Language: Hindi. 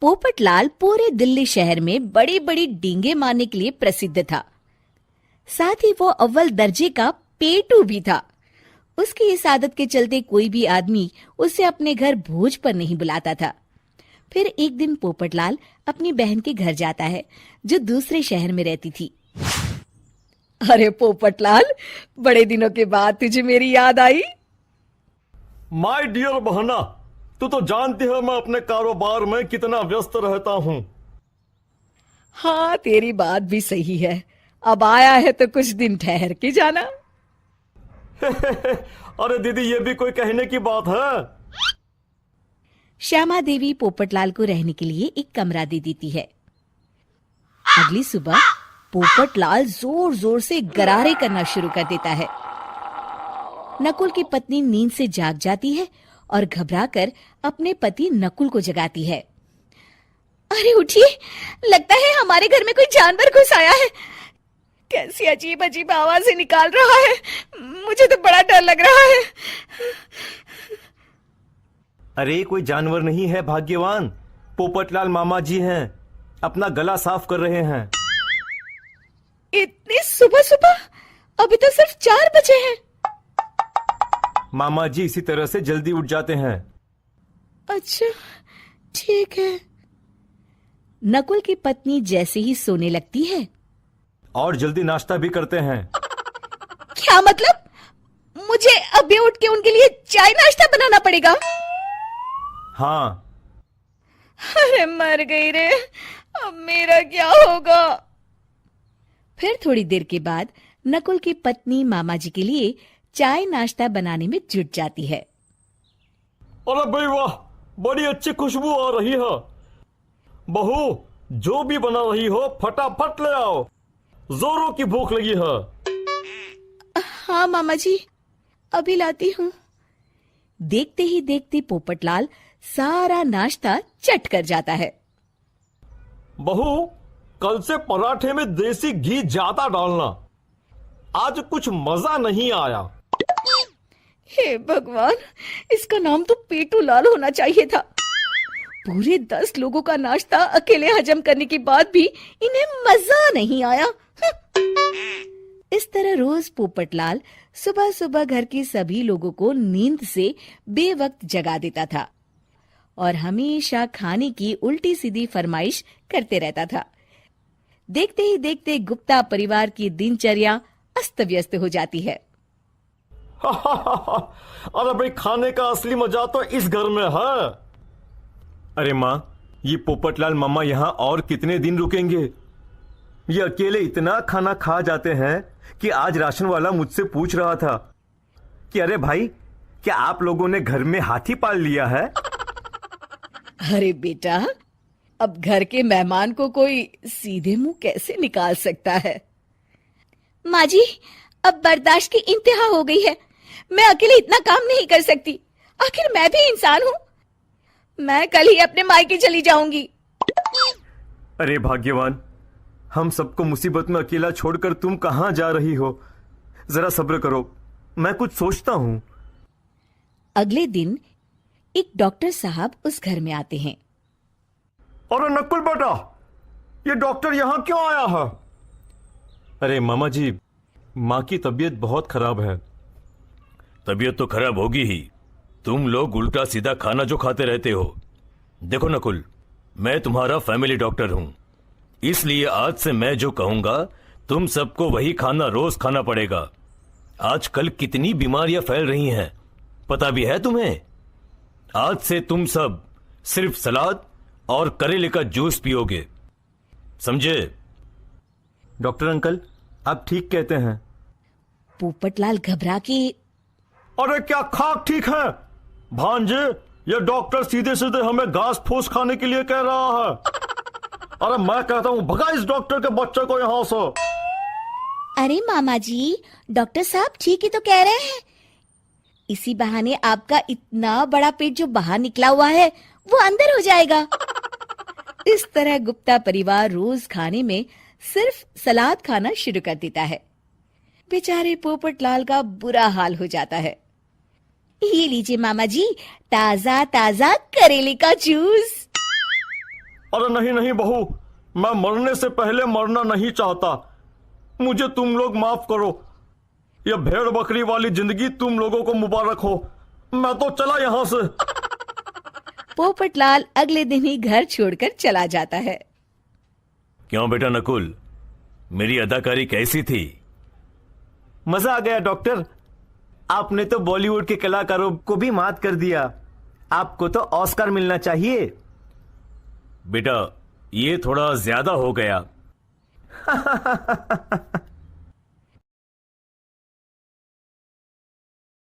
पोपटलाल पूरे दिल्ली शहर में बड़ी बड़ी डींगे मारने के लिए प्रसिद्ध था। साथ ही वो अव्वल दर्जे का पेटू भी था। उसकी इस आदत के चलते कोई भी आदमी उसे अपने घर भोज पर नहीं बुलाता था। फिर एक दिन पोपटलाल अपनी बहन के घर जाता है, जो दूसरे शहर में रहती थी। अरे पोपटलाल, बड़े दिनों के बाद तुझे मेरी याद आई। माय डियर बहना, तू तो जानती है मैं अपने कारोबार में कितना व्यस्त रहता हूँ। हाँ, तेरी बात भी सही है। अब आया है तो कुछ दिन ठहर के जाना। अरे दीदी, ये भी कोई कहने की बात है। श्यामा देवी पोपटलाल को रहने के लिए एक कमरा दे देती है। अगली सुबह पोपटलाल जोर जोर से गरारे करना शुरू कर देता है। नकुल की पत्नी नींद से जाग जाती है और घबराकर अपने पति नकुल को जगाती है। अरे उठिए, लगता है हमारे घर में कोई जानवर घुस आया है। कैसी अजीब अजीब आवाजें निकाल रहा है, मुझे तो बड़ा डर लग रहा है। अरे कोई जानवर नहीं है भाग्यवान, पोपटलाल मामा जी हैं, अपना गला साफ कर रहे हैं। इतनी सुबह सुबह? अभी तो सिर्फ 4 बजे हैं। मामा जी इसी तरह से जल्दी उठ जाते हैं। अच्छा, ठीक है। नकुल की पत्नी जैसे ही सोने लगती है और जल्दी नाश्ता भी करते हैं। क्या मतलब? मुझे अभी उठ के उनके लिए चाय नाश्ता बनाना पड़ेगा? हाँ। अरे मर गई रे, अब मेरा क्या होगा? फिर थोड़ी देर के बाद नकुल की पत्नी मामा जी के लिए चाय नाश्ता बनाने में जुट जाती है। अरे भाई वाह, बड़ी अच्छी खुशबू आ रही है। बहू, जो भी बना रही हो फटाफट ले आओ, जोरों की भूख लगी है। हाँ मामा जी, अभी लाती हूँ। देखते ही देखते पोपटलाल सारा नाश्ता चट कर जाता है। बहू, कल से पराठे में देसी घी ज्यादा डालना, आज कुछ मजा नहीं आया। हे भगवान, इसका नाम तो पेटू लाल होना चाहिए था। पूरे 10 लोगों का नाश्ता अकेले हजम करने के बाद भी इन्हें मजा नहीं आया। इस तरह रोज पोपटलाल सुबह सुबह घर के सभी लोगों को नींद से बेवक्त जगा देता था और हमेशा खाने की उल्टी सीधी फरमाइश करते रहता था। देखते ही देखते गुप्ता परिवार की दिनचर्या अस्त व्यस्त हो जाती है। अरे भाई, खाने का असली मजा तो इस घर में है। अरे माँ, ये पोपटलाल मामा यहाँ और कितने दिन रुकेंगे? ये अकेले इतना खाना खा जाते हैं कि आज राशन वाला मुझसे पूछ रहा था कि अरे भाई, क्या आप लोगों ने घर में हाथी पाल लिया है? अरे बेटा, अब घर के मेहमान को कोई सीधे मुंह कैसे निकाल सकता है? माँ जी, अब बर्दाश्त की इंतहा हो गई है। मैं अकेले इतना काम नहीं कर सकती। आखिर मैं भी इंसान हूँ। मैं कल ही अपने मायके चली जाऊंगी। अरे भाग्यवान, हम सबको मुसीबत में अकेला छोड़कर तुम कहाँ जा रही हो? जरा सब्र करो, मैं कुछ सोचता हूँ। अगले दिन एक डॉक्टर साहब उस घर में आते हैं। अरे नकुल बेटा, ये डॉक्टर यहाँ क्यों आया है? अरे मामा जी, माँ की तबीयत बहुत खराब है। तबीयत तो खराब होगी ही, तुम लोग उल्टा सीधा खाना जो खाते रहते हो। देखो नकुल, मैं तुम्हारा फैमिली डॉक्टर हूं, इसलिए आज से मैं जो कहूंगा तुम सबको वही खाना रोज खाना पड़ेगा। आजकल कितनी बीमारियां फैल रही हैं, पता भी है तुम्हें? आज से तुम सब सिर्फ सलाद और करेले का जूस पियोगे, समझे? डॉक्टर अंकल, आप ठीक कहते हैं। पोपटलाल घबरा के, अरे क्या खाक ठीक है भांजे? ये डॉक्टर सीधे सीधे हमें घास फूस खाने के लिए कह रहा है। अरे मैं कहता हूँ भगा इस डॉक्टर के बच्चे को यहाँ से। अरे मामा जी, डॉक्टर साहब ठीक ही तो कह रहे हैं। इसी बहाने आपका इतना बड़ा पेट जो बाहर निकला हुआ है वो अंदर हो जाएगा। इस तरह गुप्ता परिवार रोज खाने में सिर्फ सलाद खाना शुरू कर देता है। बेचारे पोपटलाल का बुरा हाल हो जाता है। ये लीजिए मामा जी, ताजा ताजा करेले का जूस। अरे नहीं नहीं बहू, मैं मरने से पहले मरना नहीं चाहता। मुझे तुम लोग माफ करो। यह भेड़ बकरी वाली जिंदगी तुम लोगों को मुबारक हो। मैं तो चला यहां से। पोपटलाल अगले दिन ही घर छोड़कर चला जाता है। क्यों बेटा नकुल, मेरी अदाकारी कैसी थी? मजा आ गया डॉक्टर। आपने तो बॉलीवुड के कलाकारों को भी मात कर दिया। आपको तो ऑस्कर मिलना चाहिए। बेटा ये थोड़ा ज्यादा हो गया।